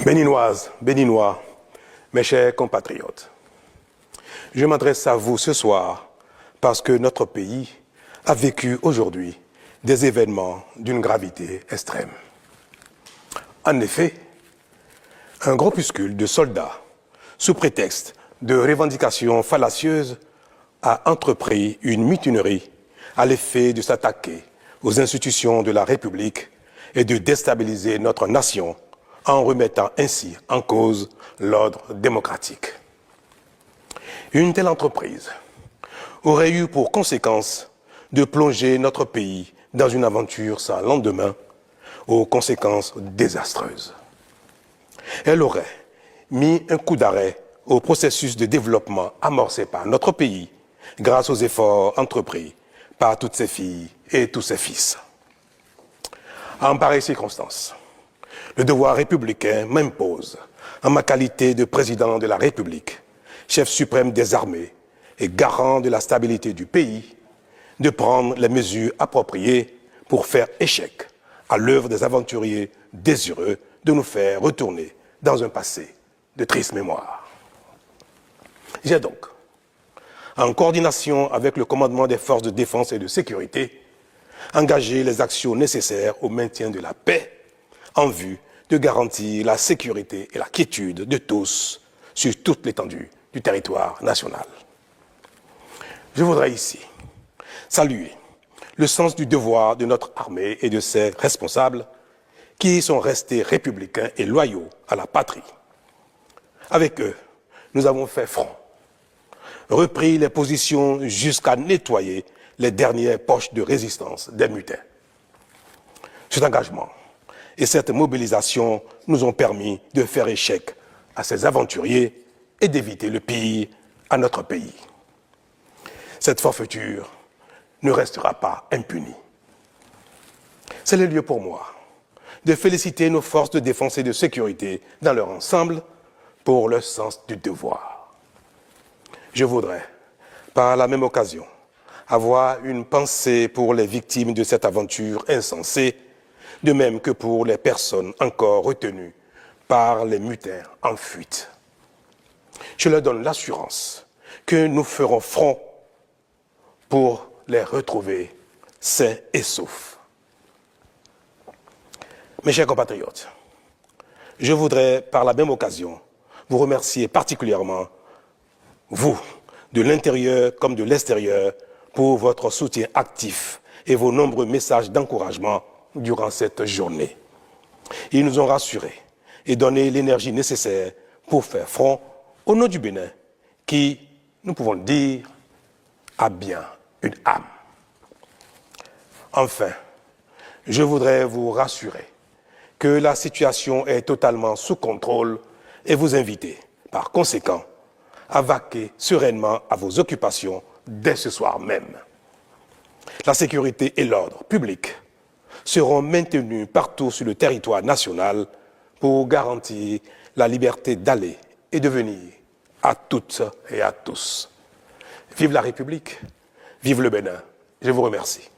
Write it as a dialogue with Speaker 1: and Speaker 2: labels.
Speaker 1: Béninoises, Béninois, mes chers compatriotes, je m'adresse à vous ce soir parce que notre pays a vécu aujourd'hui des événements d'une gravité extrême. En effet, un groupuscule de soldats, sous prétexte de revendications fallacieuses, a entrepris une mutinerie à l'effet de s'attaquer aux institutions de la République et de déstabiliser notre nation en remettant ainsi en cause l'ordre démocratique. Une telle entreprise aurait eu pour conséquence de plonger notre pays dans une aventure sans lendemain, aux conséquences désastreuses. Elle aurait mis un coup d'arrêt au processus de développement amorcé par notre pays grâce aux efforts entrepris par toutes ses filles et tous ses fils. En pareille circonstance, le devoir républicain m'impose, en ma qualité de président de la République, chef suprême des armées et garant de la stabilité du pays, de prendre les mesures appropriées pour faire échec à l'œuvre des aventuriers désireux de nous faire retourner dans un passé de triste mémoire. J'ai donc, en coordination avec le commandement des forces de défense et de sécurité, engagé les actions nécessaires au maintien de la paix en vue de garantir la sécurité et la quiétude de tous sur toute l'étendue du territoire national. Je voudrais ici saluer le sens du devoir de notre armée et de ses responsables qui sont restés républicains et loyaux à la patrie. Avec eux, nous avons fait front, repris les positions jusqu'à nettoyer les dernières poches de résistance des mutins. Cet engagement et cette mobilisation nous ont permis de faire échec à ces aventuriers et d'éviter le pire à notre pays. Cette forfaiture ne restera pas impunie. C'est le lieu pour moi de féliciter nos forces de défense et de sécurité dans leur ensemble pour leur sens du devoir. Je voudrais, par la même occasion, avoir une pensée pour les victimes de cette aventure insensée, de même que pour les personnes encore retenues par les mutins en fuite. Je leur donne l'assurance que nous ferons front pour les retrouver sains et saufs. Mes chers compatriotes, je voudrais par la même occasion vous remercier particulièrement, vous, de l'intérieur comme de l'extérieur, pour votre soutien actif et vos nombreux messages d'encouragement durant cette journée. Ils nous ont rassurés et donné l'énergie nécessaire pour faire front au nom du Bénin, qui, nous pouvons le dire, a bien une âme. Enfin, je voudrais vous rassurer que la situation est totalement sous contrôle et vous inviter, par conséquent, à vaquer sereinement à vos occupations dès ce soir même. La sécurité et l'ordre public seront maintenus partout sur le territoire national pour garantir la liberté d'aller et de venir à toutes et à tous. Vive la République, vive le Bénin. Je vous remercie.